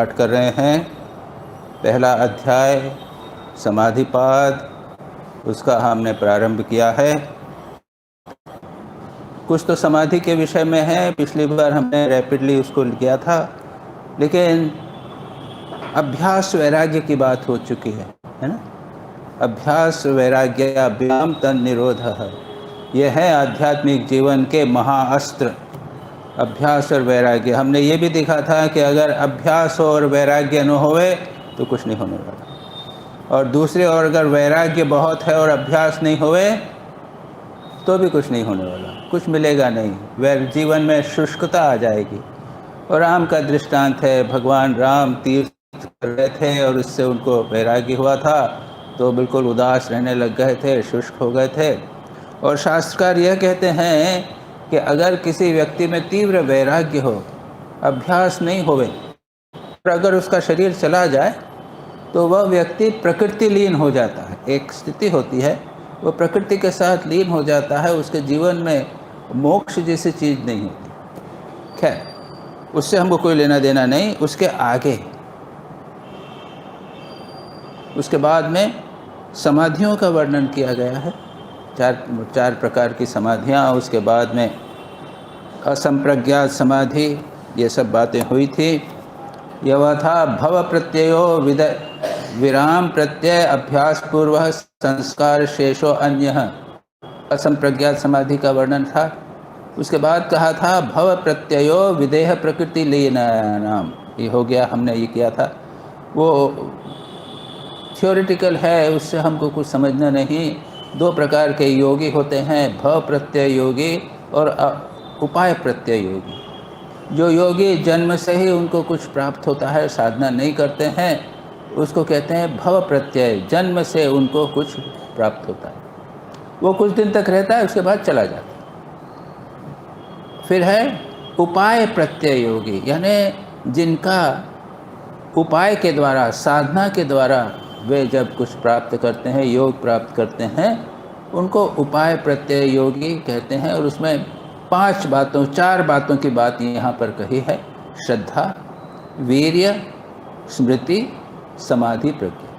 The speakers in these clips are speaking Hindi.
पाठ कर रहे हैं। पहला अध्याय समाधिपाद, उसका हमने प्रारंभ किया है। कुछ तो समाधि के विषय में है, पिछली बार हमने रैपिडली उसको किया था, लेकिन अभ्यास वैराग्य की बात हो चुकी है ना। अभ्यास वैराग्य अभ्याम तन निरोध है, यह है आध्यात्मिक जीवन के महाअस्त्र। अभ्यास और वैराग्य, हमने ये भी देखा था कि अगर अभ्यास और वैराग्य न होवे तो कुछ नहीं होने वाला, और दूसरे और अगर वैराग्य बहुत है और अभ्यास नहीं होवे तो भी कुछ नहीं होने वाला, कुछ मिलेगा नहीं। जीवन में शुष्कता आ जाएगी। और राम का दृष्टांत है, भगवान राम तीर्थ कर रहे थे और उससे उनको वैराग्य हुआ था तो बिल्कुल उदास रहने लग गए थे, शुष्क हो गए थे। और शास्त्रकार यह कहते हैं कि अगर किसी व्यक्ति में तीव्र वैराग्य हो, अभ्यास नहीं होवे, और अगर उसका शरीर चला जाए तो वह व्यक्ति प्रकृति लीन हो जाता है। एक स्थिति होती है, वो प्रकृति के साथ लीन हो जाता है, उसके जीवन में मोक्ष जैसी चीज़ नहीं होती। खैर, उससे हमको कोई लेना देना नहीं। उसके आगे, उसके बाद में समाधियों का वर्णन किया गया है, चार प्रकार की समाधियाँ। उसके बाद में असंप्रज्ञात समाधि, ये सब बातें हुई थी। यह वह था भव प्रत्ययो विराम प्रत्यय अभ्यास पूर्व संस्कार शेषो अन्य, असंप्रज्ञात समाधि का वर्णन था। उसके बाद कहा था भव प्रत्ययो विदेह प्रकृति लीनानाम, ये हो गया, हमने ये किया था। वो थियोरिटिकल है, उससे हमको कुछ समझना नहीं। दो प्रकार के योगी होते हैं, भव प्रत्यय योगी और उपाय प्रत्यय योगी। जो योगी जन्म से ही उनको कुछ प्राप्त होता है, साधना नहीं करते हैं, उसको कहते हैं भव प्रत्यय। जन्म से उनको कुछ प्राप्त होता है, वो कुछ दिन तक रहता है, उसके बाद चला जाता है। फिर है उपाय प्रत्यय योगी, यानी जिनका उपाय के द्वारा, साधना के द्वारा वे जब कुछ प्राप्त करते हैं, योग प्राप्त करते हैं, उनको उपाय प्रत्यय योगी कहते हैं। और उसमें चार बातों की बात यहाँ पर कही है: श्रद्धा, वीर्य, स्मृति, समाधि, प्रज्ञा।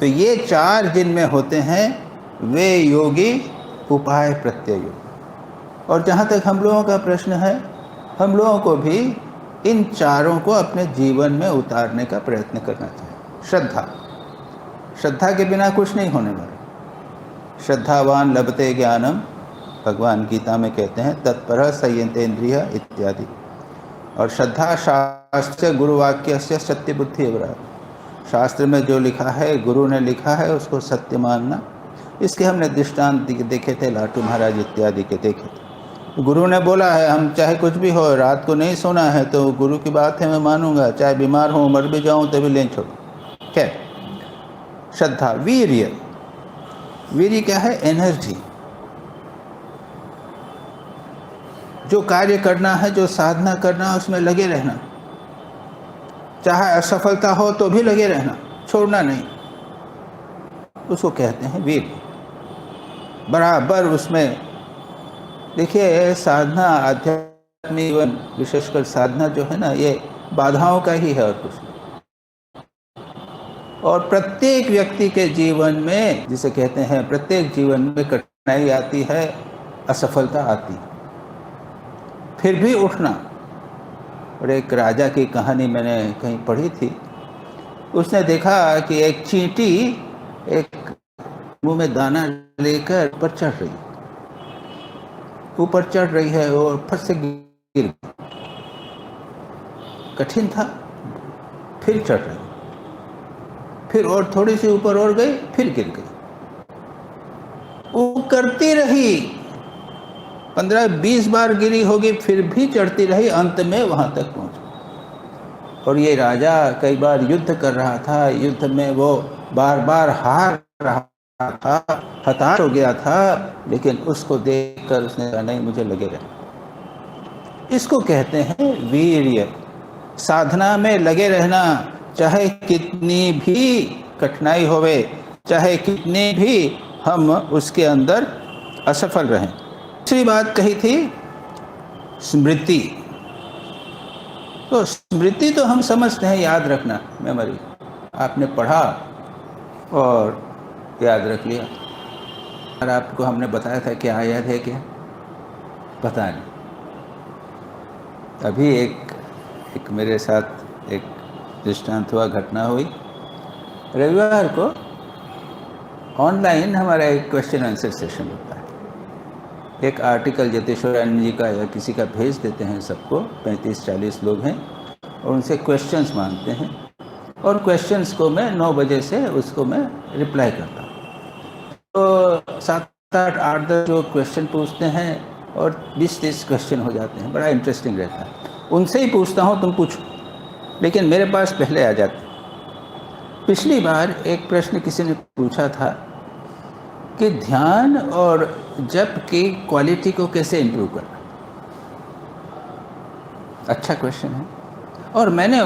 तो ये चार जिनमें होते हैं वे योगी उपाय प्रत्यय योगी। और जहाँ तक हम लोगों का प्रश्न है, हम लोगों को भी इन चारों को अपने जीवन में उतारने का प्रयत्न करना चाहिए। श्रद्धा के बिना कुछ नहीं होने वाला। श्रद्धावान लभते ज्ञानम, भगवान गीता में कहते हैं, तत्परः संयतेन्द्रिय इत्यादि। और श्रद्धा शास्त्र गुरुवाक्य से सत्य बुद्धि एवं, शास्त्र में जो लिखा है, गुरु ने लिखा है, उसको सत्य मानना। इसके हमने दृष्टांत देखे थे, लाटू महाराज इत्यादि के देखे थे। गुरु ने बोला है, हम चाहे कुछ भी हो, रात को नहीं सोना है तो गुरु की बात है, मैं मानूंगा, चाहे बीमार हूँ, मर भी जाऊँ तभी लें छोड़ो। क्या श्रद्धा। वीर्य क्या है? एनर्जी। जो कार्य करना है, जो साधना करना है, उसमें लगे रहना, चाहे असफलता हो तो भी लगे रहना, छोड़ना नहीं, उसको कहते हैं वीर्य। बराबर उसमें देखिए, साधना, आध्यात्मिक जीवन, विशेषकर साधना जो है ना, ये बाधाओं का ही है और कुछ नहीं। और प्रत्येक व्यक्ति के जीवन में, जिसे कहते हैं, प्रत्येक जीवन में कठिनाई आती है, असफलता आती है, फिर भी उठना। और एक राजा की कहानी मैंने कहीं पढ़ी थी, उसने देखा कि एक चींटी एक मुंह में दाना लेकर ऊपर चढ़ रही है और फट से गिर गई। कठिन था, फिर चढ़ रही, फिर और थोड़ी सी ऊपर और गई, फिर गिर गई। वो करती रही, 15-20 बार गिरी होगी, फिर भी चढ़ती रही, अंत में वहां तक पहुंची। और ये राजा कई बार युद्ध कर रहा था, युद्ध में वो बार बार हार रहा था, हताश हो गया था, लेकिन उसको देखकर उसने कहा, नहीं, मुझे लगे रहना। इसको कहते हैं वीर्य। साधना में लगे रहना, चाहे कितनी भी कठिनाई होवे, चाहे कितने भी हम उसके अंदर असफल रहें। दूसरी बात कही थी स्मृति। तो स्मृति तो हम समझते हैं, याद रखना, मेमोरी, आपने पढ़ा और याद रख लिया। और आपको हमने बताया था क्या याद है क्या, पता नहीं। अभी एक मेरे साथ एक दृष्टांत हुआ, घटना हुई। रविवार को ऑनलाइन हमारा एक क्वेश्चन आंसर सेशन होता है। एक आर्टिकल ज्योतिषानंद जी का या किसी का भेज देते हैं सबको, 35-40 लोग हैं, और उनसे क्वेश्चंस मांगते हैं, और क्वेश्चंस को मैं 9 बजे से उसको मैं रिप्लाई करता हूँ। तो 7-8-10 जो क्वेश्चन पूछते हैं और 20-30 क्वेश्चन हो जाते हैं, बड़ा इंटरेस्टिंग रहता है। उनसे ही पूछता हूँ तुम पूछो, लेकिन मेरे पास पहले आ जाते। पिछली बार एक प्रश्न किसी ने पूछा था कि ध्यान और जप की क्वालिटी को कैसे इम्प्रूव करना। अच्छा क्वेश्चन है, और मैंने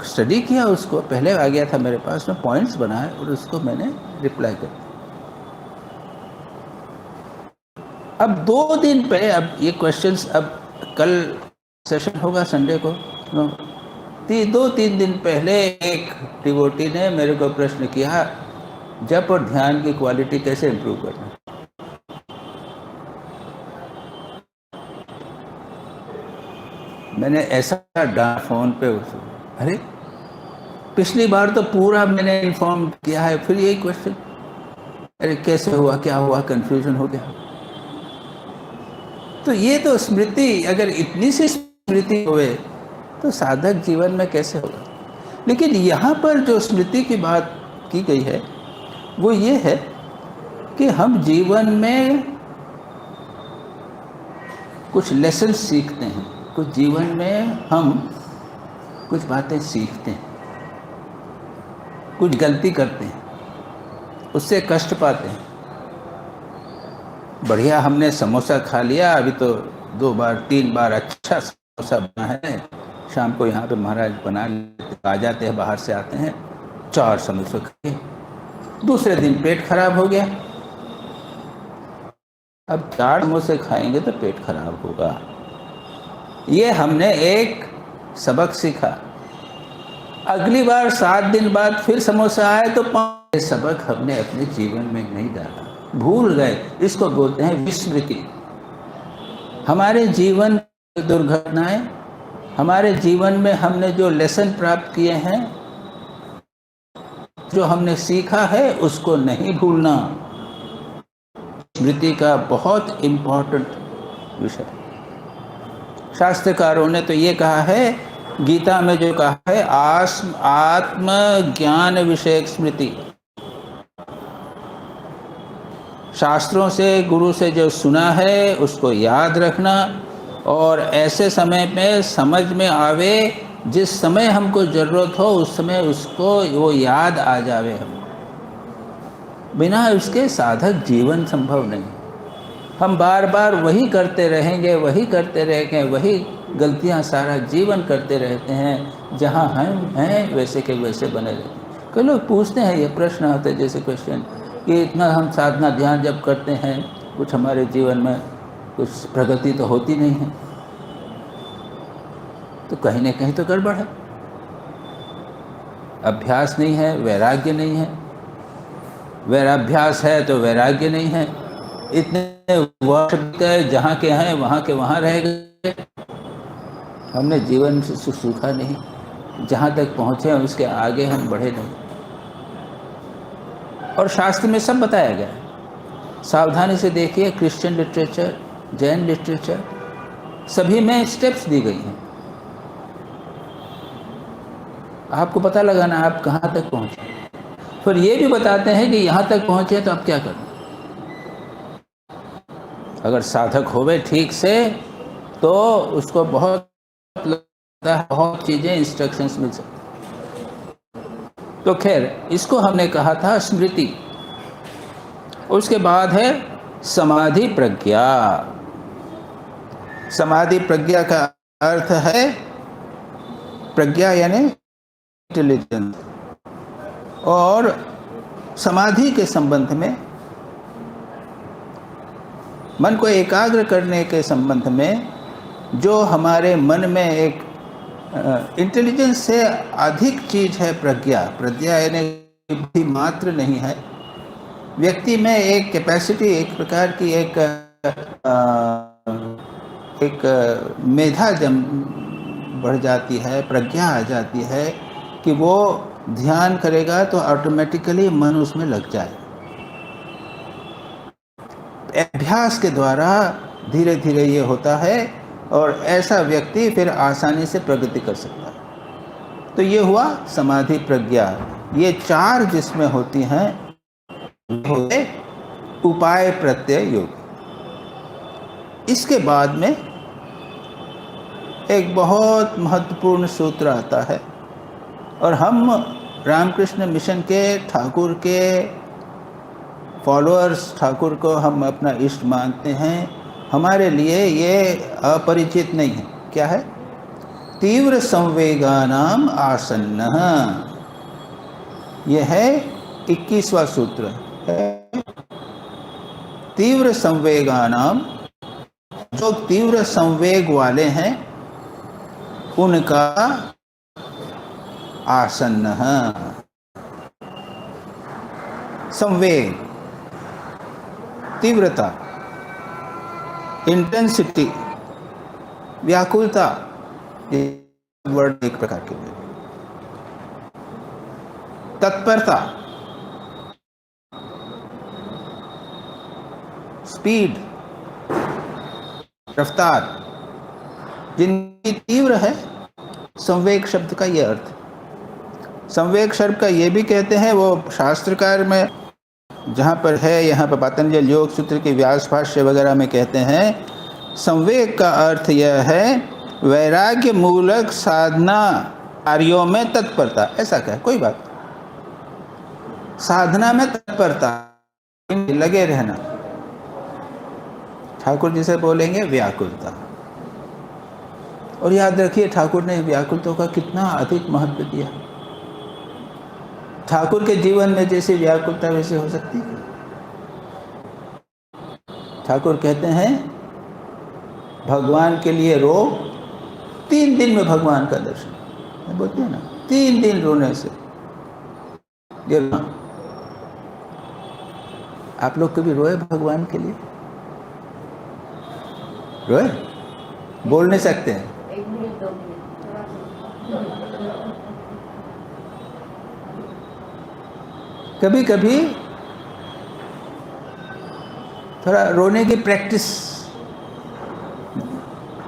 स्टडी किया, उसको पहले आ गया था मेरे पास में, पॉइंट्स बनाए और उसको मैंने रिप्लाई कर दिया। अब 2 दिन पहले, अब ये क्वेश्चंस, अब कल सेशन होगा संडे को, 2-3 दिन पहले एक डिवोटी ने मेरे को प्रश्न किया, जप और ध्यान की क्वालिटी कैसे इम्प्रूव करना। मैंने ऐसा डाला फोन पे उसको, अरे पिछली बार तो पूरा मैंने इन्फॉर्म किया है, फिर यही क्वेश्चन, अरे कैसे हुआ, क्या हुआ, कंफ्यूजन हो गया। तो ये तो स्मृति, अगर इतनी सी स्मृति होवे तो साधक जीवन में कैसे होगा। लेकिन यहाँ पर जो स्मृति की बात की गई है वो ये है कि हम जीवन में कुछ लेसन सीखते हैं, कुछ जीवन में हम कुछ बातें सीखते हैं, कुछ गलती करते हैं, उससे कष्ट पाते हैं। बढ़िया हमने समोसा खा लिया, अभी तो 2 बार 3 बार अच्छा समोसा बना है, शाम को यहाँ पे महाराज बना आ जाते हैं, बाहर से आते हैं, 4 समोसे खाए, दूसरे दिन पेट खराब हो गया। अब 4 समोसे खाएंगे तो पेट खराब होगा। ये हमने एक सबक सीखा। अगली बार 7 दिन बाद फिर समोसा आए तो 5 सबक हमने अपने जीवन में नहीं डाला, भूल गए। इसको बोलते हैं विस्मृति। हमारे जीवन की दुर्घटनाएं, हमारे जीवन में हमने जो लेसन प्राप्त किए हैं, जो हमने सीखा है, उसको नहीं भूलना। स्मृति का बहुत इम्पोर्टेंट विषय। शास्त्रकारों ने तो ये कहा है, गीता में जो कहा है, आत्म ज्ञान विषयक स्मृति। शास्त्रों से, गुरु से जो सुना है उसको याद रखना, और ऐसे समय में समझ में आवे, जिस समय हमको ज़रूरत हो उस समय उसको वो याद आ जावे। हम बिना उसके साधक जीवन संभव नहीं। हम बार बार वही करते रहेंगे, वही गलतियां सारा जीवन करते रहते हैं। जहाँ हम हैं वैसे के वैसे बने रहते हैं। कई लोग पूछते हैं, ये प्रश्न आते हैं जैसे क्वेश्चन, कि इतना हम साधना ध्यान जब करते हैं, कुछ हमारे जीवन में कुछ प्रगति तो होती नहीं है, तो कहीं ना कहीं तो गड़बड़ है। अभ्यास नहीं है, वैराग्य नहीं है। वैराभ्यास है तो वैराग्य नहीं है। इतने वर्ष गए, जहाँ के हैं वहाँ के वहाँ रह गए, हमने जीवन से सीखा नहीं। जहाँ तक पहुँचे हैं उसके आगे हम बढ़े नहीं। और शास्त्र में सब बताया गया है। सावधानी से देखिए, क्रिश्चियन लिटरेचर, जैन लिटरेचर, सभी में स्टेप्स दी गई हैं। आपको पता लगाना आप कहाँ तक पहुँचे। फिर ये भी बताते हैं कि यहाँ तक पहुँचे तो आप क्या करें। अगर साधक होवे ठीक से तो उसको बहुत चीज़ें, इंस्ट्रक्शंस मिल सकती। तो खैर, इसको हमने कहा था स्मृति। उसके बाद है समाधि प्रज्ञा। समाधि प्रज्ञा का अर्थ है, प्रज्ञा यानी इंटेलिजेंस। और समाधि के संबंध में, मन को एकाग्र करने के संबंध में, जो हमारे मन में एक इंटेलिजेंस से अधिक चीज है प्रज्ञा। प्रज्ञा यानी बुद्धि मात्र नहीं है। व्यक्ति में एक कैपेसिटी, एक प्रकार की एक मेधा जम बढ़ जाती है, प्रज्ञा आ जाती है कि वो ध्यान करेगा तो ऑटोमेटिकली मन उसमें लग जाए। अभ्यास के द्वारा धीरे धीरे ये होता है और ऐसा व्यक्ति फिर आसानी से प्रगति कर सकता है। तो ये हुआ समाधि, प्रज्ञा। ये चार जिसमें होती हैं होते उपाय प्रत्यय योग। इसके बाद में एक बहुत महत्वपूर्ण सूत्र आता है, और हम रामकृष्ण मिशन के ठाकुर के फॉलोअर्स, ठाकुर को हम अपना इष्ट मानते हैं। हमारे लिए ये अपरिचित नहीं है। क्या है? तीव्र संवेगानाम आसन्न। यह है 21वां सूत्र है। तीव्र संवेगानाम, जो तीव्र संवेग वाले हैं उनका आसन्न। संवेग, तीव्रता, इंटेंसिटी, व्याकुलता, ये वर्ड एक प्रकार के लिए। तत्परता, स्पीड, रफ्तार, जिनकी तीव्र है, संवेग शब्द का ये अर्थ। संवेग शब्द का ये भी कहते हैं, वो शास्त्रकार में जहाँ पर है, यहाँ पर पतंजलि योग सूत्र के व्यास भाष्य वगैरह में कहते हैं, संवेग का अर्थ यह है वैराग्य मूलक साधना कार्यों में तत्परता। ऐसा क्या? कोई बात, साधना में तत्परता, लगे रहना। ठाकुर जिसे बोलेंगे व्याकुलता। और याद रखिए, ठाकुर ने व्याकुलता का कितना अधिक महत्व दिया। ठाकुर के जीवन में जैसे व्याकुलता वैसे हो सकती है। ठाकुर कहते हैं भगवान के लिए रो, 3 दिन में भगवान का दर्शन। बोलते हैं ना, 3 दिन रोने से ये। आप लोग कभी रोए भगवान के लिए? रोए? बोल नहीं सकते हैं। कभी कभी थोड़ा रोने की प्रैक्टिस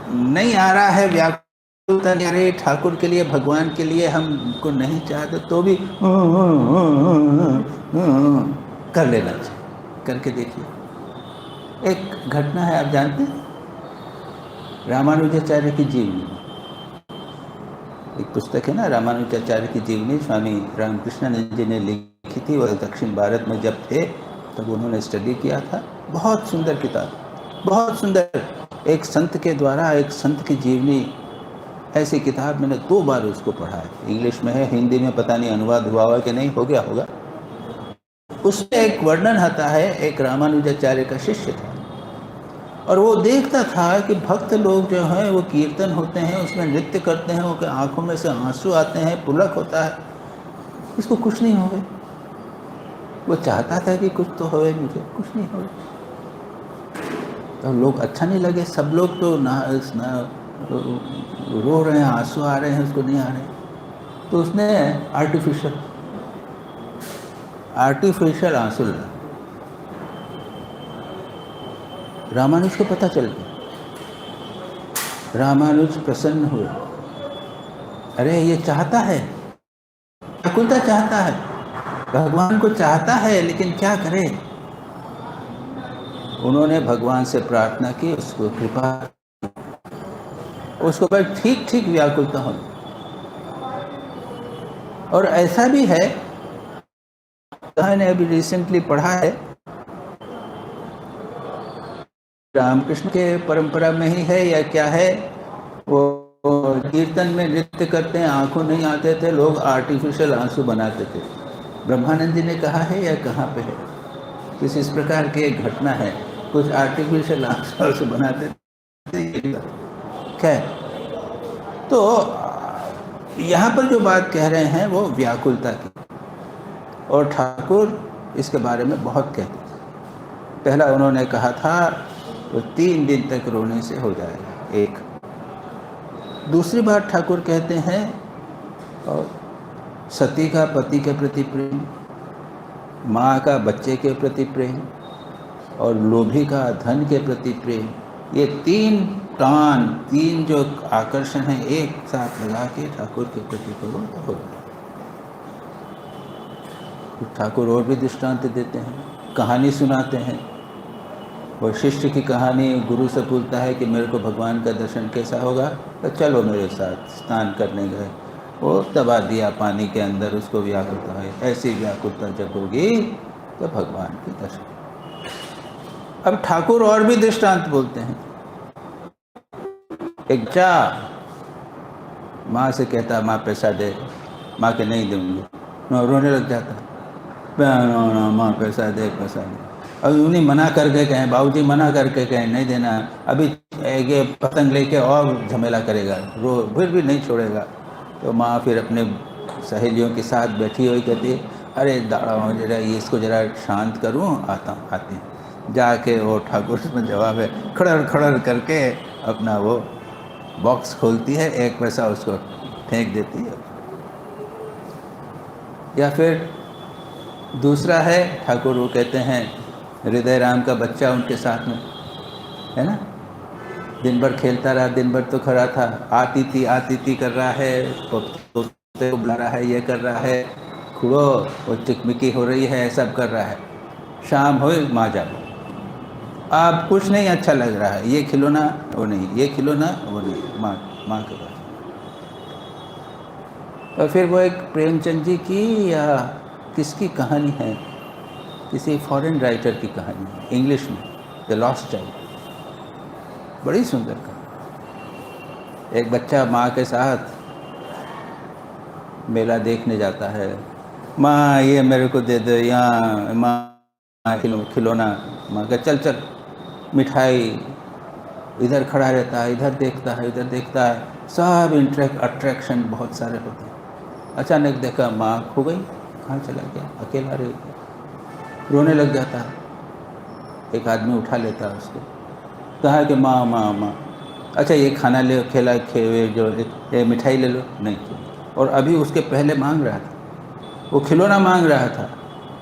नहीं आ रहा है, व्याकुलता नहीं आ रही ठाकुर के लिए, भगवान के लिए हमको नहीं चाहते, तो भी कर लेना चाहिए। करके देखिए। एक घटना है, आप जानते हैं, रामानुजाचार्य की जीवनी। एक पुस्तक है ना, रामानुजाचार्य की जीवनी, स्वामी रामकृष्णानंद जी ने लिखी थी। और दक्षिण भारत में जब थे तब उन्होंने स्टडी किया था। बहुत सुंदर किताब, बहुत सुंदर। एक संत के द्वारा एक संत की जीवनी, ऐसी किताब मैंने 2 बार उसको पढ़ा है। इंग्लिश में है, हिंदी में पता नहीं अनुवाद हुआ होगा कि नहीं, हो गया होगा। उसमें एक वर्णन आता है, एक रामानुजाचार्य का शिष्य था और वो देखता था कि भक्त लोग जो हैं वो कीर्तन होते हैं, उसमें नृत्य करते हैं, उनके आंखों में से आंसू आते हैं, पुलक होता है, इसको कुछ नहीं होवे। वो चाहता था कि कुछ तो होवे, मुझे कुछ नहीं होवे। तो लोग अच्छा नहीं लगे, सब लोग तो रो रहे हैं, आंसू आ रहे हैं, उसको नहीं आ रहे। तो उसने आर्टिफिशियल आंसू लिया। रामानुज को पता चल गया। रामानुज प्रसन्न हुए। अरे ये चाहता है, व्याकुलता चाहता है, भगवान को चाहता है, लेकिन क्या करे। उन्होंने भगवान से प्रार्थना की, उसको कृपा, उसको पर ठीक ठीक व्याकुलता हो। और ऐसा भी है, मैंने अभी रिसेंटली पढ़ा है, रामकृष्ण के परंपरा में ही है या क्या है, वो कीर्तन में नृत्य करते हैं, आंखों नहीं आते थे, लोग आर्टिफिशियल आंसू बनाते थे। ब्रह्मानंद जी ने कहा है या कहाँ पे है, किस इस प्रकार की एक घटना है, कुछ आर्टिफिशियल आंसू बनाते थे। खैर, तो यहाँ पर जो बात कह रहे हैं वो व्याकुलता की, और ठाकुर इसके बारे में बहुत कहते थे। पहला उन्होंने कहा था वो 3 दिन तक रोने से हो जाएगा, एक। दूसरी बात ठाकुर कहते हैं और सती का पति के प्रति प्रेम, माँ का बच्चे के प्रति प्रेम, और लोभी का धन के प्रति प्रेम, ये 3 जो आकर्षण हैं एक साथ लगा के ठाकुर के प्रति करो तो हो। ठाकुर और भी दृष्टांत देते हैं, कहानी सुनाते हैं। वो शिष्य की कहानी, गुरु से पूछता है कि मेरे को भगवान का दर्शन कैसा होगा, तो चलो मेरे साथ। स्नान करने गए, वो दबा दिया पानी के अंदर, उसको व्याकुलता है। ऐसी व्याकुलता जब होगी तो भगवान के दर्शन। अब ठाकुर और भी दृष्टांत बोलते हैं। एक बच्चा माँ से कहता माँ पैसा दे, माँ के नहीं दूंगी, रोने लग जाता, माँ पैसा दे पैसा दे। अब उन्हीं मना करके कहें, बाबूजी मना करके कहें नहीं देना, अभी ये पतंग लेके और झमेला करेगा, फिर भी नहीं छोड़ेगा। तो माँ फिर अपने सहेलियों के साथ बैठी हुई कहती है, अरे दाड़ा जरा इसको जरा शांत करूँ, आती हूँ। जाके वो ठाकुर में जवाब है, खड़र खड़र करके अपना वो बॉक्स खोलती है, 1 पैसा उसको फेंक देती है। या फिर दूसरा है, ठाकुर वो कहते हैं हृदय राम का बच्चा उनके साथ में है ना, दिन भर खेलता रहा, दिन भर तो खड़ा था, आती थी कर रहा है, तो बुला रहा है, ये कर रहा है, खुड़ो वो चिकमिकी हो रही है, सब कर रहा है। शाम हो, माँ जाओ, अब कुछ नहीं अच्छा लग रहा है, ये खिलौना वो नहीं, ये खिलौना वो नहीं, माँ के पास। और फिर वो एक प्रेमचंद जी की या किसकी कहानी है, किसी फॉरेन राइटर की कहानी है, इंग्लिश में, द लॉस्ट चाइल्ड, बड़ी सुंदर कहानी। एक बच्चा माँ के साथ मेला देखने जाता है, माँ ये मेरे को दे दो, यहाँ माँ खिलौना, माँ का चल चल, मिठाई, इधर खड़ा रहता है, इधर देखता है, इधर देखता है, सब अट्रैक्शन बहुत सारे होते हैं। अचानक देखा माँ खो गई, कहाँ चला गया, अकेला रह गया, रोने लग जाता है। एक आदमी उठा लेता है उसको, कहा कि माँ माँ माँ, अच्छा ये खाना ले, खेला जो ये मिठाई ले लो, नहीं। और अभी उसके पहले मांग रहा था, वो खिलौना मांग रहा था,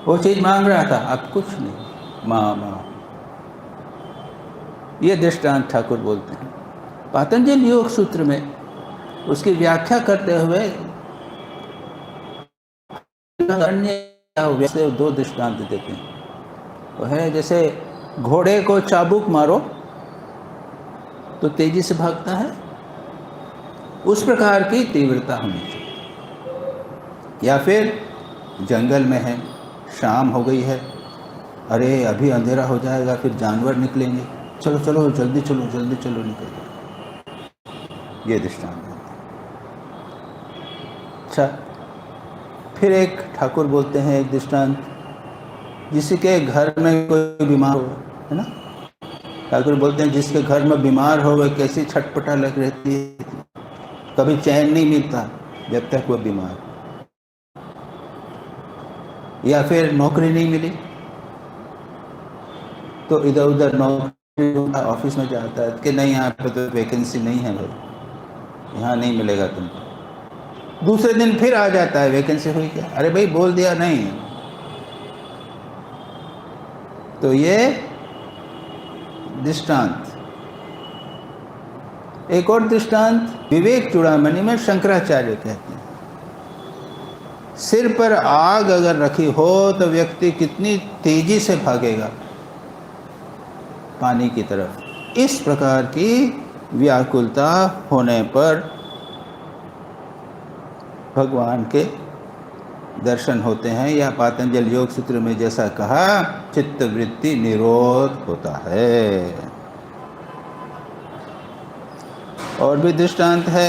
वो चीज़ मांग रहा था, अब कुछ नहीं, माँ माँ। ये दृष्टांत ठाकुर बोलते हैं। पातंजल योग सूत्र में उसकी व्याख्या करते हुए वैसे 2 दृष्टांत देते हैं। वो है जैसे घोड़े को चाबुक मारो तो तेजी से भागता है, उस प्रकार की तीव्रता होनी चाहिए। या फिर जंगल में है, शाम हो गई है, अरे अभी अंधेरा हो जाएगा, फिर जानवर निकलेंगे, चलो चलो जल्दी चलो निकल जाओ। ये दृष्टांत है। अच्छा, फिर एक ठाकुर बोलते हैं एक दृष्टांत, जिसके घर में कोई बीमार हो, है ना, ठाकुर बोलते हैं जिसके घर में बीमार हो वह कैसी छटपटा लग रहती है, कभी चैन नहीं मिलता जब तक वह बीमार। या फिर नौकरी नहीं मिली तो इधर उधर नौकरी ऑफिस में जाता है कि नहीं यहाँ पे तो वैकेंसी नहीं है भाई, यहाँ नहीं मिलेगा तुमको। दूसरे दिन फिर आ जाता है, वैकेंसी हुई क्या, अरे भाई बोल दिया नहीं। तो ये दृष्टांत। एक और दृष्टांत विवेक चूड़ामणि में शंकराचार्य कहते हैं, सिर पर आग अगर रखी हो तो व्यक्ति कितनी तेजी से भागेगा पानी की तरफ। इस प्रकार की व्याकुलता होने पर भगवान के दर्शन होते हैं, या पातंजल योग सूत्र में जैसा कहा चित्त वृत्ति निरोध होता है। और भी दृष्टांत है,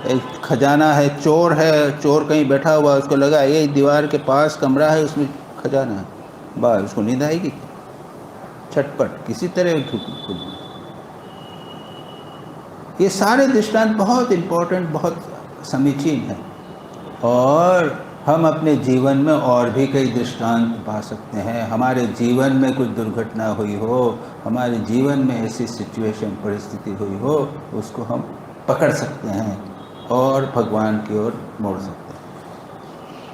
एक खजाना है, चोर है, चोर कहीं बैठा हुआ, उसको लगा ये दीवार के पास कमरा है उसमें खजाना है, बस उसको नींद आएगी, छटपट किसी तरह खुद। ये सारे दृष्टांत बहुत इम्पोर्टेंट, बहुत समीचीन हैं। और हम अपने जीवन में और भी कई दृष्टांत पा सकते हैं। हमारे जीवन में कुछ दुर्घटना हुई हो, हमारे जीवन में ऐसी सिचुएशन, परिस्थिति हुई हो, उसको हम पकड़ सकते हैं और भगवान की ओर मोड़ सकते हैं।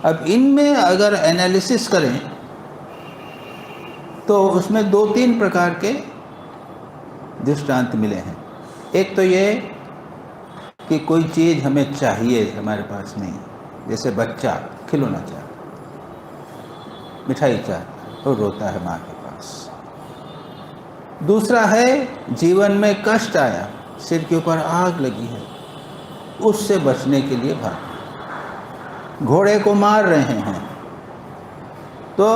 अब इनमें अगर एनालिसिस करें तो उसमें 2-3 प्रकार के दृष्टांत मिले हैं। एक तो ये कि कोई चीज़ हमें चाहिए, हमारे पास नहीं, जैसे बच्चा खिलौना चाहता, मिठाई चाहता और रोता है माँ के पास। दूसरा है जीवन में कष्ट आया, सिर के ऊपर आग लगी है, उससे बचने के लिए भाग। घोड़े को मार रहे हैं तो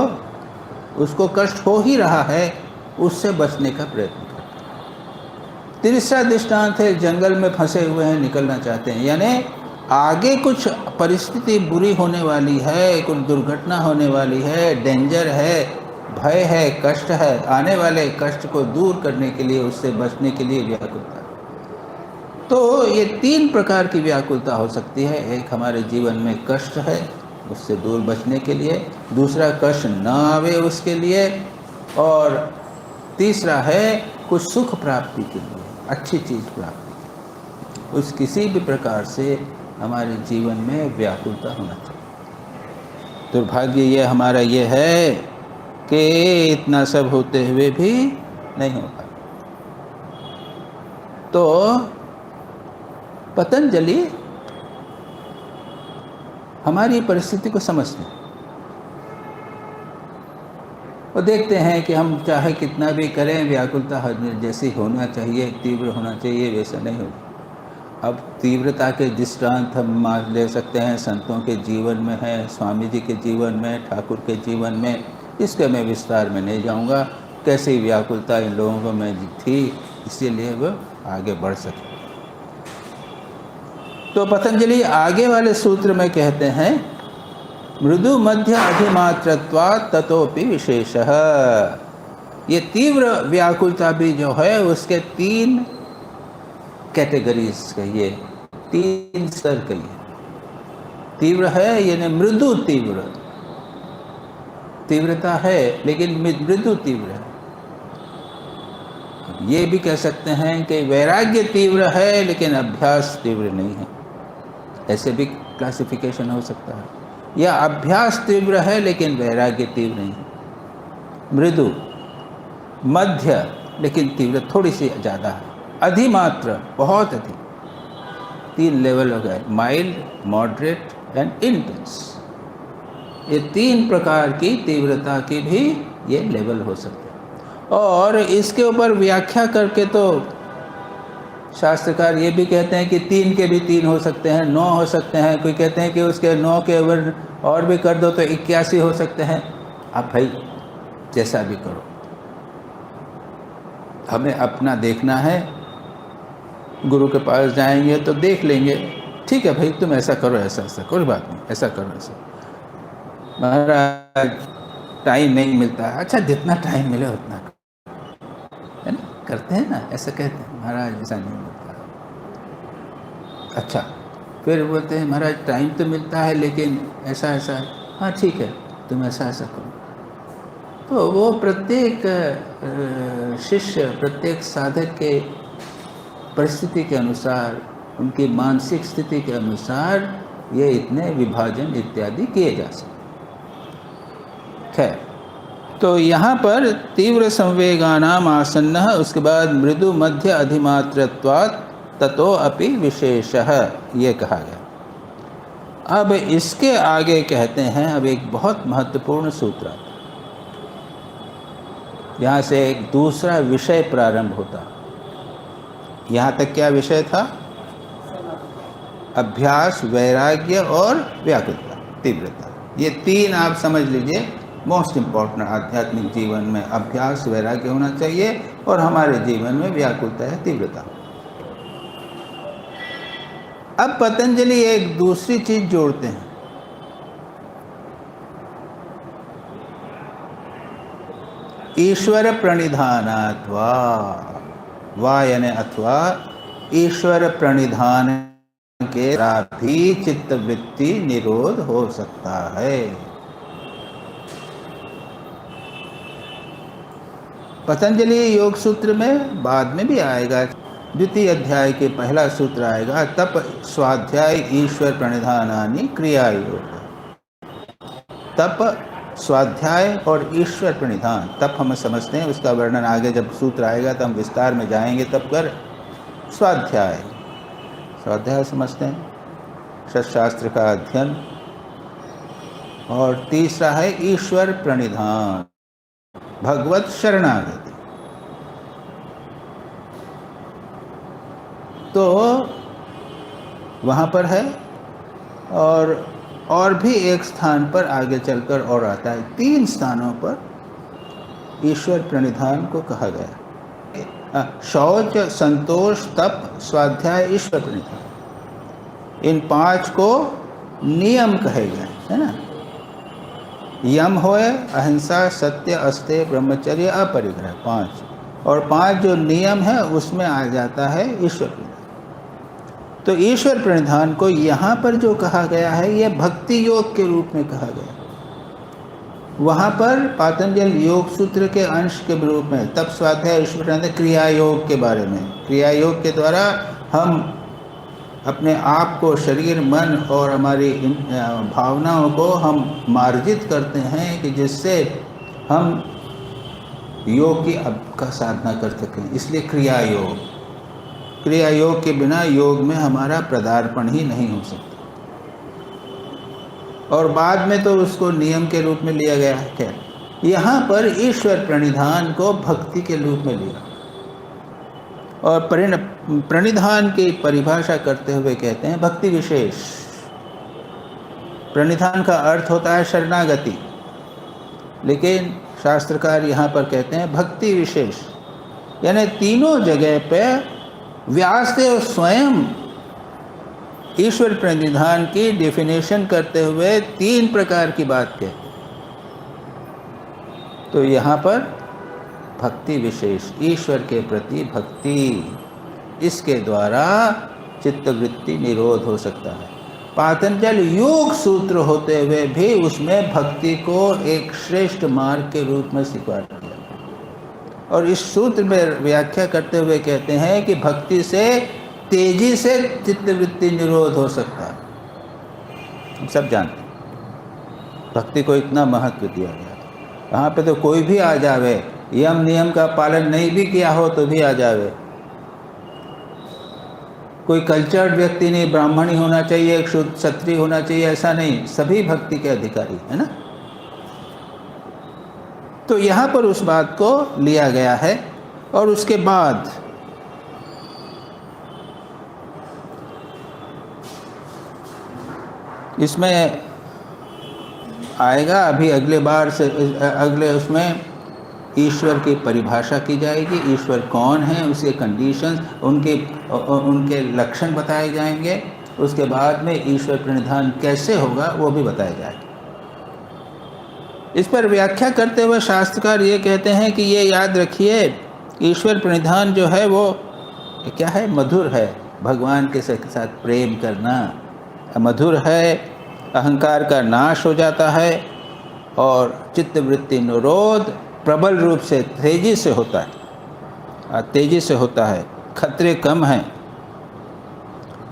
उसको कष्ट हो ही रहा है, उससे बचने का प्रयत्न करता है। तीसरा दृष्टांत है जंगल में फंसे हुए हैं, निकलना चाहते हैं, यानी आगे कुछ परिस्थिति बुरी होने वाली है, कुछ दुर्घटना होने वाली है, डेंजर है, भय है, कष्ट है, आने वाले कष्ट को दूर करने के लिए, उससे बचने के लिए व्याकुलता। तो ये 3 प्रकार की व्याकुलता हो सकती है। एक हमारे जीवन में कष्ट है, उससे दूर बचने के लिए, दूसरा कष्ट न आवे उसके लिए, और तीसरा है कुछ सुख प्राप्ति के लिए, अच्छी चीज़ प्राप्ति। उस किसी भी प्रकार से हमारे जीवन में व्याकुलता होना चाहिए। दुर्भाग्य ये हमारा ये है कि इतना सब होते हुए भी नहीं हो पाता। तो पतंजलि हमारी परिस्थिति को समझते हैं और देखते हैं कि हम चाहे कितना भी करें, व्याकुलता जैसी होना चाहिए, तीव्र होना चाहिए, वैसा नहीं होता। अब तीव्रता के दृष्टांत हम मान ले सकते हैं, संतों के जीवन में है, स्वामी जी के जीवन में, ठाकुर के जीवन में। इसके मैं विस्तार में नहीं जाऊंगा, कैसी व्याकुलता इन लोगों को में थी, इसीलिए वो आगे बढ़ सके। तो पतंजलि आगे वाले सूत्र में कहते हैं, मृदु मध्य अधिमात्रत्वात् ततोपि विशेषः। ये तीव्र व्याकुलता भी जो है उसके 3 कैटेगरीज कहिए, 3 स्तर कहिए। तीव्र है यानी मृदु तीव्र, तीव्रता है लेकिन मृदु तीव्र है। ये भी कह सकते हैं कि वैराग्य तीव्र है लेकिन अभ्यास तीव्र नहीं है, ऐसे भी क्लासिफिकेशन हो सकता है। या अभ्यास तीव्र है लेकिन वैराग्य तीव्र नहीं है। मृदु, मध्य लेकिन तीव्र थोड़ी सी ज़्यादा है, अधिमात्र बहुत अधिक। 3 लेवल हो गए, माइल्ड, मॉडरेट एंड इंटेंस। ये 3 प्रकार की तीव्रता की भी ये लेवल हो सकते हैं। और इसके ऊपर व्याख्या करके तो शास्त्रकार ये भी कहते हैं कि 3 के भी 3 हो सकते हैं, 9 हो सकते हैं। कोई कहते हैं कि उसके 9 के ऊपर और भी कर दो तो 81 हो सकते हैं। आप भाई जैसा भी करो, हमें अपना देखना है। गुरु के पास जाएंगे तो देख लेंगे, ठीक है भाई तुम ऐसा करो, ऐसा ऐसा, कोई बात नहीं, ऐसा करो, ऐसा। महाराज टाइम नहीं मिलता, अच्छा जितना टाइम मिले उतना है ना, करते हैं ना, ऐसा कहते हैं महाराज ऐसा नहीं मिलता। अच्छा फिर बोलते हैं महाराज टाइम तो मिलता है लेकिन ऐसा ऐसा है, हाँ ठीक है तुम ऐसा ऐसा करो। तो वो प्रत्येक शिष्य, प्रत्येक साधक के परिस्थिति के अनुसार, उनकी मानसिक स्थिति के अनुसार ये इतने विभाजन इत्यादि किए जा सकते। खैर, तो यहाँ पर तीव्र संवेगानाम आसन्नः, उसके बाद मृदु मध्य अधिमात्रत्वात् ततो अपि विशेषः, ये कहा गया। अब इसके आगे कहते हैं, अब एक बहुत महत्वपूर्ण सूत्र आता है। यहाँ से एक दूसरा विषय प्रारंभ होता। यहाँ तक क्या विषय था? अभ्यास, वैराग्य और व्याकुलता, तीव्रता। ये 3 आप समझ लीजिए मोस्ट इम्पॉर्टेंट आध्यात्मिक जीवन में। अभ्यास, वैराग्य होना चाहिए और हमारे जीवन में व्याकुलता है, तीव्रता। अब पतंजलि एक दूसरी चीज जोड़ते हैं, ईश्वर प्रणिधानात् वा यानी अथवा ईश्वर प्रणिधान के द्वारा भी चित्तवृत्ति निरोध हो सकता है। पतंजलि योग सूत्र में बाद में भी आएगा, द्वितीय अध्याय के पहला सूत्र आएगा, तप स्वाध्याय ईश्वर प्रणिधानानि क्रिया योग। तप स्वाध्याय और ईश्वर प्रणिधान, तप हम समझते हैं, उसका वर्णन आगे जब सूत्र आएगा तो हम विस्तार में जाएंगे। तब कर स्वाध्याय, स्वाध्याय समझते हैं, शस्त्रास्त्र का अध्ययन। और तीसरा है ईश्वर प्रणिधान, भगवत शरणागति। तो वहाँ पर है, और भी एक स्थान पर आगे चलकर और आता है। 3 स्थानों पर ईश्वर प्रणिधान को कहा गया। शौच, संतोष, तप, स्वाध्याय, ईश्वर प्रणिधान, इन 5 को नियम कहे गए, है ना। यम होए अहिंसा, सत्य, अस्तेय, ब्रह्मचर्य, अपरिग्रह, 5। और 5 जो नियम है उसमें आ जाता है ईश्वर प्रणिधान। तो ईश्वर प्रणिधान को यहाँ पर जो कहा गया है यह भक्ति योग के रूप में कहा गया। वहाँ पर पातंजल योग सूत्र के अंश के रूप में तप स्वाध्याय ईश्वर प्रणिधान क्रिया योग के बारे में, क्रिया योग के द्वारा हम अपने आप को, शरीर, मन और हमारी भावनाओं को हम मार्जित करते हैं कि जिससे हम योग की का साधना कर सकें। इसलिए क्रिया योग, क्रिया योग के बिना योग में हमारा पदार्पण ही नहीं हो सकता। और बाद में तो उसको नियम के रूप में लिया गया है। खैर, यहाँ पर ईश्वर प्रणिधान को भक्ति के रूप में लिया और प्रणिधान की परिभाषा करते हुए कहते हैं भक्ति विशेष। प्रणिधान का अर्थ होता है शरणागति, लेकिन शास्त्रकार यहाँ पर कहते हैं भक्ति विशेष, यानी तीनों जगह पे व्यासदेव स्वयं ईश्वर प्रणिधान की डेफिनेशन करते हुए 3 प्रकार की बात कहते हैं। तो यहाँ पर भक्ति विशेष, ईश्वर के प्रति भक्ति, इसके द्वारा चित्तवृत्ति निरोध हो सकता है। पातंजल योग सूत्र होते हुए भी उसमें भक्ति को एक श्रेष्ठ मार्ग के रूप में स्वीकार किया, और इस सूत्र में व्याख्या करते हुए कहते हैं कि भक्ति से तेजी से चित्तवृत्ति निरोध हो सकता है। हम सब जानते हैं भक्ति को इतना महत्व दिया गया। यहाँ पे तो कोई भी आ जावे, यम नियम का पालन नहीं भी किया हो तो भी आ जावे। कोई कल्चर्ड व्यक्ति नहीं, ब्राह्मण ही होना चाहिए, एक शुद्ध क्षत्रिय होना चाहिए, ऐसा नहीं, सभी भक्ति के अधिकारी, है ना। तो यहाँ पर उस बात को लिया गया है। और उसके बाद इसमें आएगा, अभी अगले बार से अगले उसमें ईश्वर की परिभाषा की जाएगी, ईश्वर कौन है, उसके कंडीशंस, उनके लक्षण बताए जाएंगे। उसके बाद में ईश्वर प्रणिधान कैसे होगा वो भी बताया जाएगा। इस पर व्याख्या करते हुए शास्त्रकार ये कहते हैं कि ये याद रखिए, ईश्वर प्रणिधान जो है वो क्या है, मधुर है। भगवान के साथ प्रेम करना मधुर है, अहंकार का नाश हो जाता है और चित्तवृत्ति निरोध प्रबल रूप से तेजी से होता है, तेजी से होता है, खतरे कम हैं।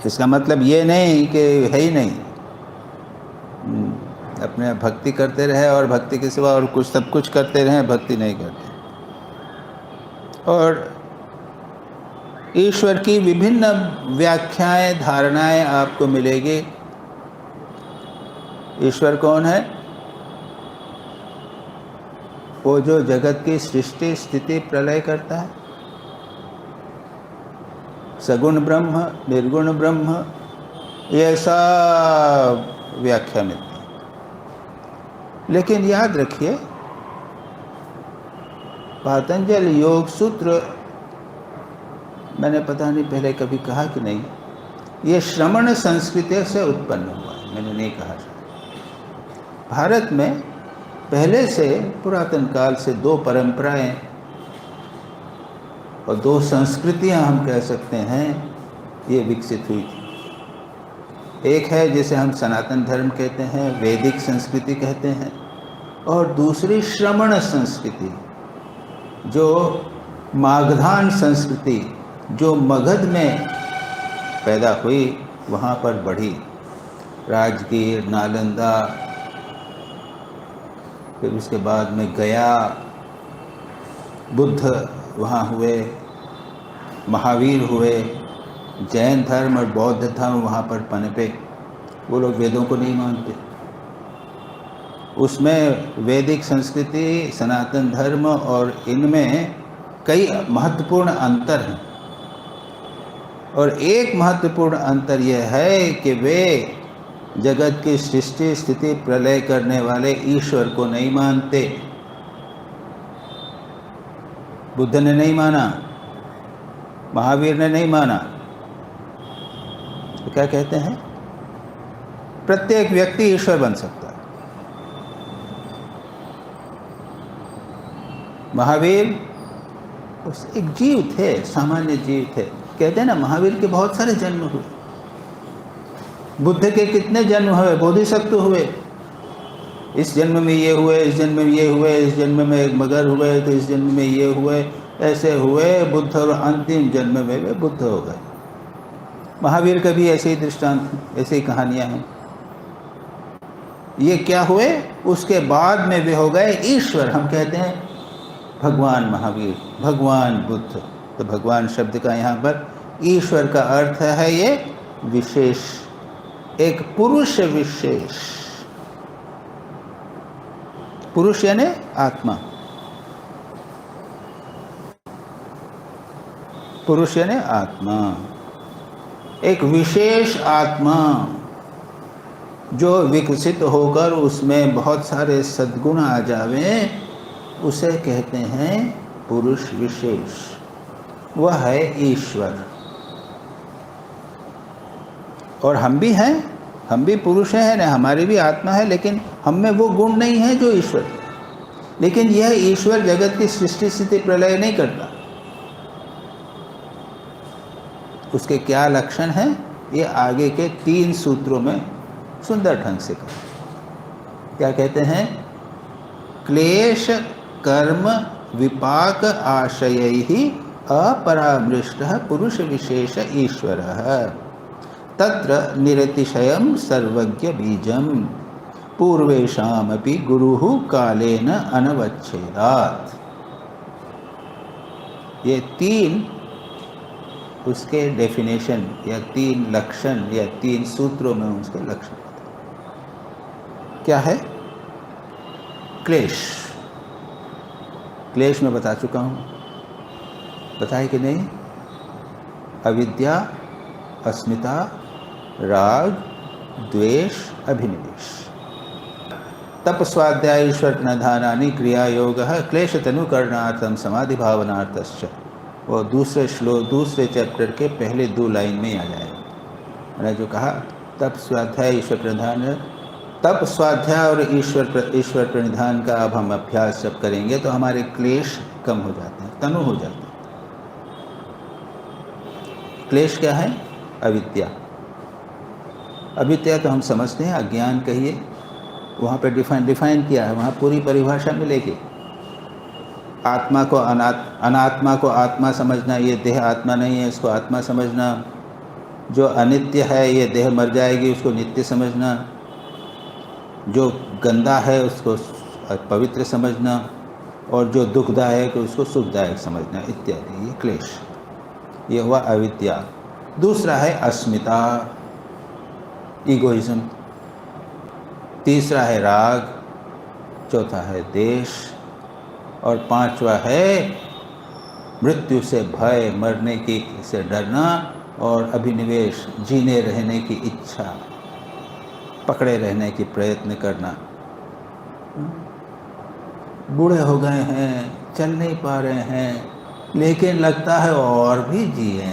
इसका मतलब ये नहीं कि है ही नहीं, अपने भक्ति करते रहे और भक्ति के सिवा और कुछ सब कुछ करते रहे, भक्ति नहीं करते। और ईश्वर की विभिन्न व्याख्याएं, धारणाएं आपको मिलेगी। ईश्वर कौन है? वो जो जगत की सृष्टि स्थिति प्रलय करता है, सगुण ब्रह्म, निर्गुण ब्रह्म, ये ऐसा व्याख्या मिलती है। लेकिन याद रखिए, पातंजल योग सूत्र, मैंने पता नहीं पहले कभी कहा कि नहीं, ये श्रमण संस्कृति से उत्पन्न हुआ है, मैंने नहीं कहा। भारत में पहले से पुरातन काल से 2 परंपराएं और 2 संस्कृतियां हम कह सकते हैं ये विकसित हुई थी। एक है जिसे हम सनातन धर्म कहते हैं, वैदिक संस्कृति कहते हैं, और दूसरी श्रमण संस्कृति, जो मागधान संस्कृति, जो मगध में पैदा हुई, वहाँ पर बढ़ी। राजगीर, नालंदा, फिर उसके बाद में गया, बुद्ध वहाँ हुए, महावीर हुए, जैन धर्म और बौद्ध धर्म वहाँ पर पनपे। वो लोग वेदों को नहीं मानते। उसमें वैदिक संस्कृति, सनातन धर्म और इनमें कई महत्वपूर्ण अंतर हैं। और एक महत्वपूर्ण अंतर यह है कि वे जगत की सृष्टि, स्थिति, प्रलय करने वाले ईश्वर को नहीं मानते। बुद्ध ने नहीं माना, महावीर ने नहीं माना। तो क्या कहते हैं? प्रत्येक व्यक्ति ईश्वर बन सकता है। महावीर एक जीव थे, सामान्य जीव थे। कहते हैं ना, महावीर के बहुत सारे जन्म हुए। बुद्ध के कितने जन्म हुए? बोधिसत्व हुए। इस जन्म में ये हुए, इस जन्म में ये हुए, इस जन्म में एक मगर हुए, तो इस जन्म में ये हुए, ऐसे हुए बुद्ध, और अंतिम जन्म में वे बुद्ध हो गए। महावीर का भी ऐसे ही दृष्टांत, ऐसे ही कहानियाँ हैं। ये क्या हुए? उसके बाद में वे हो गए ईश्वर। हम कहते हैं भगवान महावीर, भगवान बुद्ध। तो भगवान शब्द का यहाँ पर ईश्वर का अर्थ है ये विशेष, एक पुरुष विशेष। पुरुष यानी आत्मा, पुरुष यानी आत्मा, एक विशेष आत्मा जो विकसित होकर उसमें बहुत सारे सद्गुण आ जावे, उसे कहते हैं पुरुष विशेष। वह है ईश्वर। और हम भी हैं, हम भी पुरुष हैं ना, हमारी भी आत्मा है, लेकिन हम में वो गुण नहीं है जो ईश्वर। लेकिन यह ईश्वर जगत की सृष्टि, स्थिति, प्रलय नहीं करता। उसके क्या लक्षण हैं, ये आगे के 3 सूत्रों में सुंदर ढंग से कहा। क्या कहते हैं? क्लेश कर्म विपाक आशयैहि अपरामृष्टः पुरुष विशेष ईश्वरः तत्र निरतिशयं सर्वज्ञ बीजं पूर्वेषामपि गुरुः कालेन अनवच्छेदात्। ये 3 उसके डेफिनेशन या 3 लक्षण या 3 सूत्रों में उसके लक्षण क्या है? क्लेश। क्लेश में बता चुका हूँ, बताए कि नहीं? अविद्या, अस्मिता, राग, द्वेष, अभिनिवेश। तप स्वाध्याय ईश्वर प्रणधानानि क्रिया योग क्लेश तनुकरणार्थम समाधि भावनार्थश्च। वो दूसरे चैप्टर के पहले 2 लाइन में आ जाएगा। मैंने जो कहा तप स्वाध्याय ईश्वर प्रणधान, तप स्वाध्याय और ईश्वर प्रणिधान का अब हम अभ्यास जब करेंगे तो हमारे क्लेश कम हो जाते हैं, तनु हो जाते हैं। क्लेश क्या है? अविद्या। अविद्या तो हम समझते हैं, अज्ञान कहिए, वहाँ पे डिफाइन किया है, वहाँ पूरी परिभाषा मिलेगी। आत्मा को अनात्मा को आत्मा समझना, ये देह आत्मा नहीं है, इसको आत्मा समझना। जो अनित्य है, ये देह मर जाएगी, उसको नित्य समझना। जो गंदा है उसको पवित्र समझना, और जो दुखदायक है उसको सुखदायक समझना, इत्यादि। ये क्लेश, ये हुआ अविद्या। दूसरा है अस्मिता, ईगोइज्म। तीसरा है राग, चौथा है देश, और 5वां है मृत्यु से भय, मरने की से डरना, और अभिनिवेश, जीने रहने की इच्छा, पकड़े रहने की प्रयत्न करना। बूढ़े हो गए हैं, चल नहीं पा रहे हैं, लेकिन लगता है और भी जिए।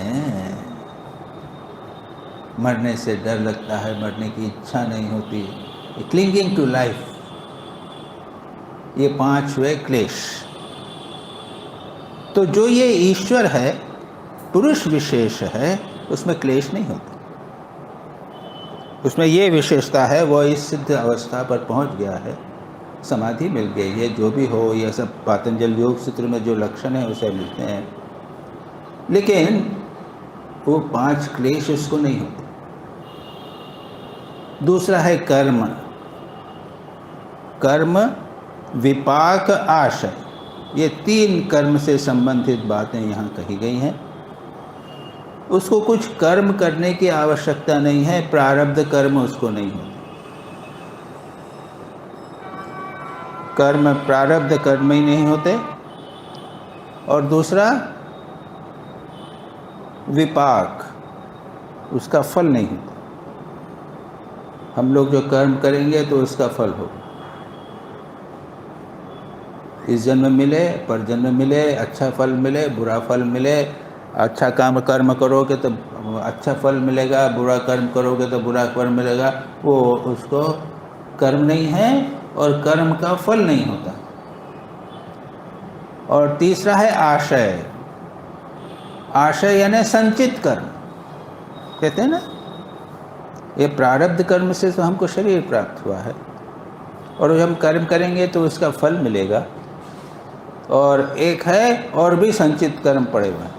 मरने से डर लगता है, मरने की इच्छा नहीं होती, क्लिंगिंग टू लाइफ। ये 5 हुए क्लेश। तो जो ये ईश्वर है, पुरुष विशेष है, उसमें क्लेश नहीं होता। उसमें ये विशेषता है, वो इस सिद्ध अवस्था पर पहुंच गया है, समाधि मिल गई है, जो भी हो, यह सब पातंजल योग सूत्र में जो लक्षण है उसे मिलते हैं, लेकिन वो 5 क्लेश उसको नहीं होते। दूसरा है कर्म, कर्म विपाक आशय, ये 3 कर्म से संबंधित बातें यहाँ कही गई हैं। उसको कुछ कर्म करने की आवश्यकता नहीं है, प्रारब्ध कर्म उसको नहीं होते। कर्म प्रारब्ध कर्म ही नहीं होते। और दूसरा विपाक, उसका फल नहीं होता। हम लोग जो कर्म करेंगे तो उसका फल हो, इस जन्म मिले, पर जन्म मिले, अच्छा फल मिले, बुरा फल मिले। अच्छा काम कर्म करोगे तो अच्छा फल मिलेगा, बुरा कर्म करोगे तो बुरा फल मिलेगा। वो उसको कर्म नहीं है और कर्म का फल नहीं होता। और तीसरा है आशय, आशय यानी संचित कर्म, कहते हैं ना, ये प्रारब्ध कर्म से तो हमको शरीर प्राप्त हुआ है, और हम कर्म करेंगे तो उसका फल मिलेगा। और एक है और भी संचित कर्म पड़े हुए हैं,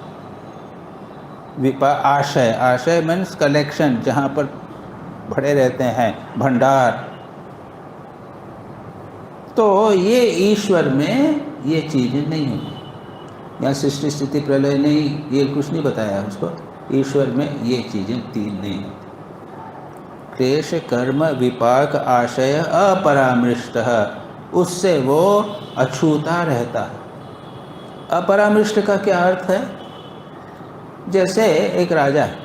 आशय, आशय मीन्स कलेक्शन, जहाँ पर भरे रहते हैं, भंडार। तो ये ईश्वर में ये चीज़ें नहीं होती। यहाँ सृष्टि स्थिति प्रलय नहीं, ये कुछ नहीं बताया उसको। ईश्वर में ये चीज़ें 3 नहीं होती। क्लेश कर्म विपाक आशय अपरामृष्ट, उससे वो अछूता रहता है। अपरामृष्ट का क्या अर्थ है? जैसे एक राजा है,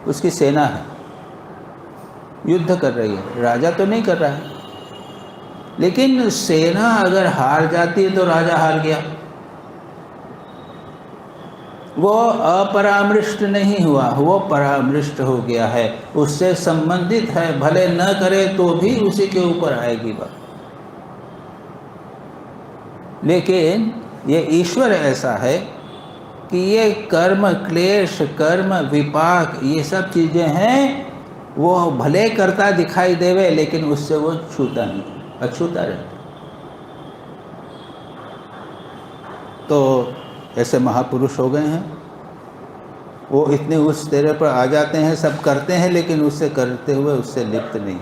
उसकी सेना है, युद्ध कर रही है, राजा तो नहीं कर रहा है, लेकिन सेना अगर हार जाती है तो राजा हार गया। वो अपरामृष्ट नहीं हुआ, वो परामृष्ट हो गया है, उससे संबंधित है, भले न करे तो भी उसी के ऊपर आएगी बात। लेकिन ये ईश्वर ऐसा है कि ये कर्म क्लेश, कर्म विपाक, ये सब चीज़ें हैं, वो भले करता दिखाई देवे, लेकिन उससे वो छूता नहीं, अछूता रहता। तो ऐसे महापुरुष हो गए हैं, वो इतने उस तेरे पर आ जाते हैं, सब करते हैं, लेकिन उससे करते हुए उससे लिप्त नहीं।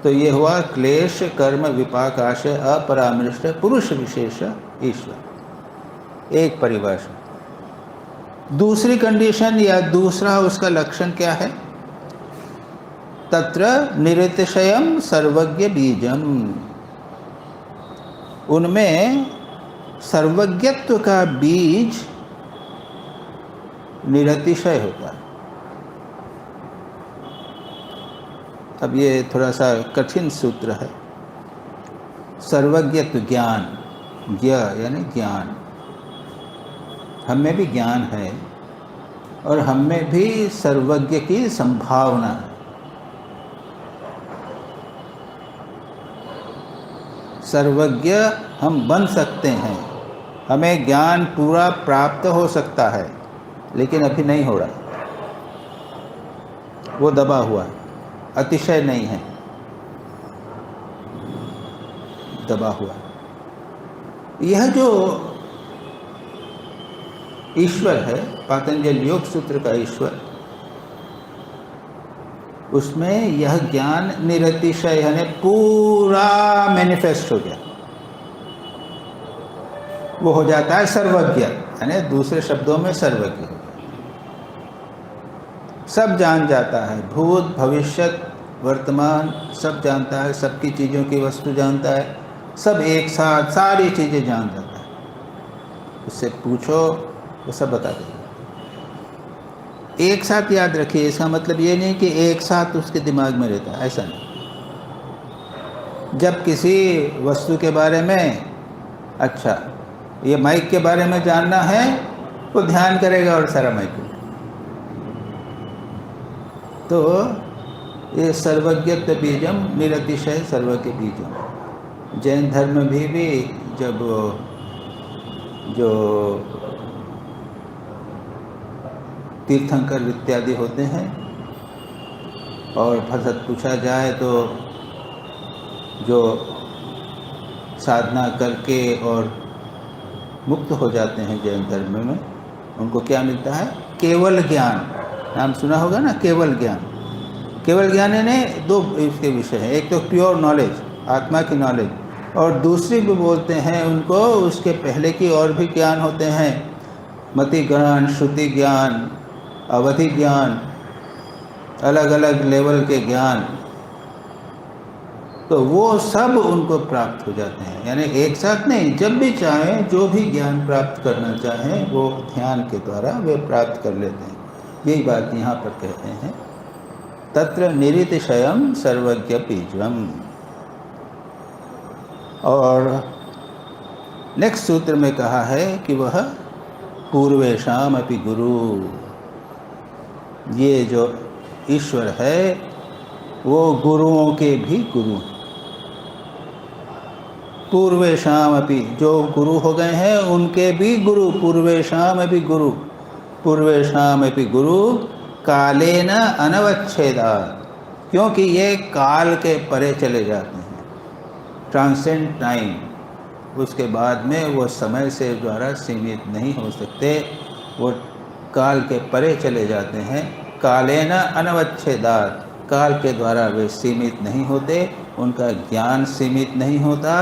तो ये हुआ क्लेश कर्म विपाक आशय अपरामृष्ट पुरुष विशेष ईश्वर, एक परिभाषा। दूसरी कंडीशन या दूसरा उसका लक्षण क्या है? तत्र निरतिशयम सर्वज्ञ बीजम, उनमें सर्वज्ञत्व का बीज निरतिशय होता है। अब ये थोड़ा सा कठिन सूत्र है। सर्वज्ञत्व ज्ञान, ज्ञ यानी ज्ञान, हम में भी ज्ञान है और हम में भी सर्वज्ञ की संभावना है। सर्वज्ञ हम बन सकते हैं, हमें ज्ञान पूरा प्राप्त हो सकता है, लेकिन अभी नहीं हो रहा, वो दबा हुआ है, अतिशय नहीं है, दबा हुआ। यह जो ईश्वर है, पातंजल योग सूत्र का ईश्वर, उसमें यह ज्ञान निरतिशय यानी पूरा मैनिफेस्ट हो गया, वो हो जाता है सर्वज्ञ, यानी दूसरे शब्दों में सर्वज्ञ हो गया। सब जान जाता है, भूत भविष्यत वर्तमान सब जानता है, सबकी चीज़ों की वस्तु जानता है, सब एक साथ सारी चीज़ें जान जाता है। उससे पूछो वो सब बता देगा। एक साथ याद रखिए, इसका मतलब ये नहीं कि एक साथ उसके दिमाग में रहता है, ऐसा नहीं। जब किसी वस्तु के बारे में, अच्छा ये माइक के बारे में जानना है, वो ध्यान करेगा और सारा माइक। तो ये सर्वज्ञत्व बीजम निरतिशय सर्वज्ञ बीजम। जैन धर्म में भी जब जो तीर्थंकर इत्यादि होते हैं। और फसत पूछा जाए तो जो साधना करके और मुक्त हो जाते हैं जैन धर्म में, उनको क्या मिलता है? केवल ज्ञान। नाम सुना होगा ना, केवल ज्ञान। केवल ज्ञान यानी दो इसके विषय हैं, एक तो प्योर नॉलेज, आत्मा की नॉलेज, और दूसरी भी बोलते हैं उनको उसके पहले की और भी ज्ञान होते हैं, मति ज्ञान, श्रुति ज्ञान, अवधि ज्ञान, अलग अलग लेवल के ज्ञान। तो वो सब उनको प्राप्त हो जाते हैं, यानी एक साथ नहीं, जब भी चाहें जो भी ज्ञान प्राप्त करना चाहें वो ध्यान के द्वारा वे प्राप्त कर लेते हैं। यही बात यहाँ पर कहते हैं, तत्र निरितिशयम सर्वज्ञ बीजम। और नेक्स्ट सूत्र में कहा है कि वह पूर्वेशाम अपि गुरु। ये जो ईश्वर है वो गुरुओं के भी गुरु। पूर्वेशाम अपि, जो गुरु हो गए हैं उनके भी गुरु। पूर्वेशाम अपि गुरु, पूर्वेशाम अपि गुरु कालेन अनवच्छेदात्, क्योंकि ये काल के परे चले जाते हैं, ट्रांसेंड टाइम। उसके बाद में वो समय से द्वारा सीमित नहीं हो सकते, वो काल के परे चले जाते हैं। कालेन अनवच्छेदात्, काल के द्वारा वे सीमित नहीं होते, उनका ज्ञान सीमित नहीं होता,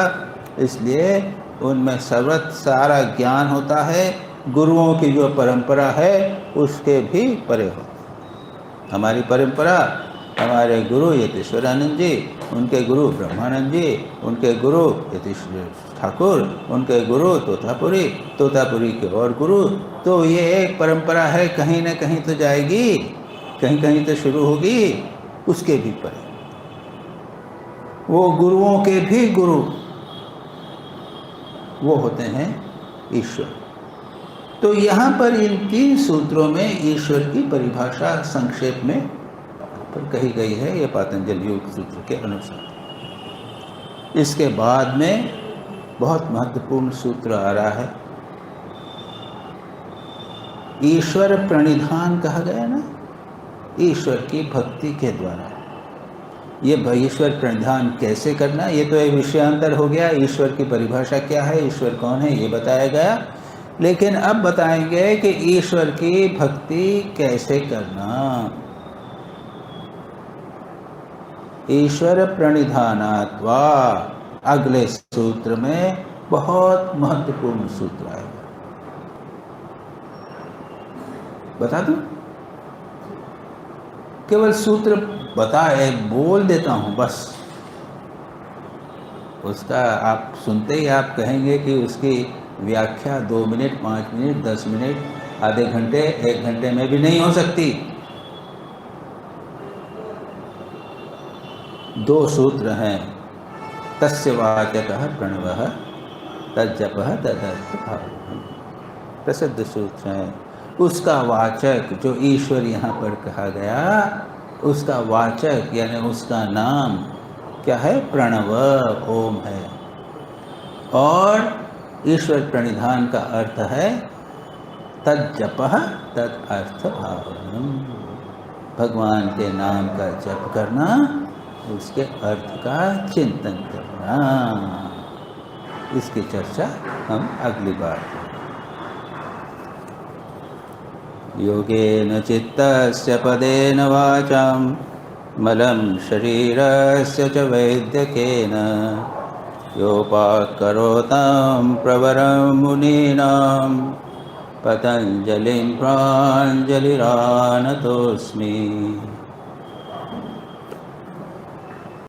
इसलिए उनमें सर्वत्र सारा ज्ञान होता है। गुरुओं की जो परंपरा है उसके भी परे होता है। हमारी परंपरा, हमारे गुरु यतीश्वरानंद जी, उनके गुरु ब्रह्मानंद जी, उनके गुरु यतीश ठाकुर, उनके गुरु तोतापुरी, तोतापुरी के और गुरु। तो ये एक परंपरा है, कहीं न कहीं तो जाएगी, कहीं कहीं तो शुरू होगी, उसके भी परे। वो गुरुओं के भी गुरु वो होते हैं ईश्वर। तो यहाँ पर इन 3 सूत्रों में ईश्वर की परिभाषा संक्षेप में पर कही गई है, ये पातंजल योग सूत्र के अनुसार। इसके बाद में बहुत महत्वपूर्ण सूत्र आ रहा है, ईश्वर प्रणिधान कहा गया ना, ईश्वर की भक्ति के द्वारा। ये ईश्वर प्रणिधान कैसे करना, ये तो एक विषयांतर हो गया। ईश्वर की परिभाषा क्या है, ईश्वर कौन है, ये बताया गया। लेकिन अब बताएंगे कि ईश्वर की भक्ति कैसे करना। ईश्वर प्रणिधानात्वा, अगले सूत्र में बहुत महत्वपूर्ण सूत्र आएगा। बता दूं? केवल सूत्र बताए बोल देता हूं बस, उसका आप सुनते ही आप कहेंगे कि उसकी व्याख्या 2 मिनट, 5 मिनट, 10 मिनट, आधे घंटे, 1 घंटे में भी नहीं हो सकती। 2 सूत्र हैं, तस्य वाचकः प्रणवः तज्जपः तदर्थभावः, प्रसिद्ध सूत्र हैं। उसका वाचक जो ईश्वर यहाँ पर कहा गया, उसका वाचक यानी उसका नाम क्या है? प्रणव, ओम है। और ईश्वर प्रणिधान का अर्थ है तज्जपः तद अर्थ भावनम, भगवान के नाम का जप करना, उसके अर्थ का चिंतन करना। इसकी चर्चा हम अगली बार करेंगे। योगेन चित्तस्य पदेन वाचां मलं शरीरस्य च वैद्यकेन योपाकरोतां प्रवरं मुनीनां पतञ्जलिं प्राञ्जलिरानतोऽस्मि।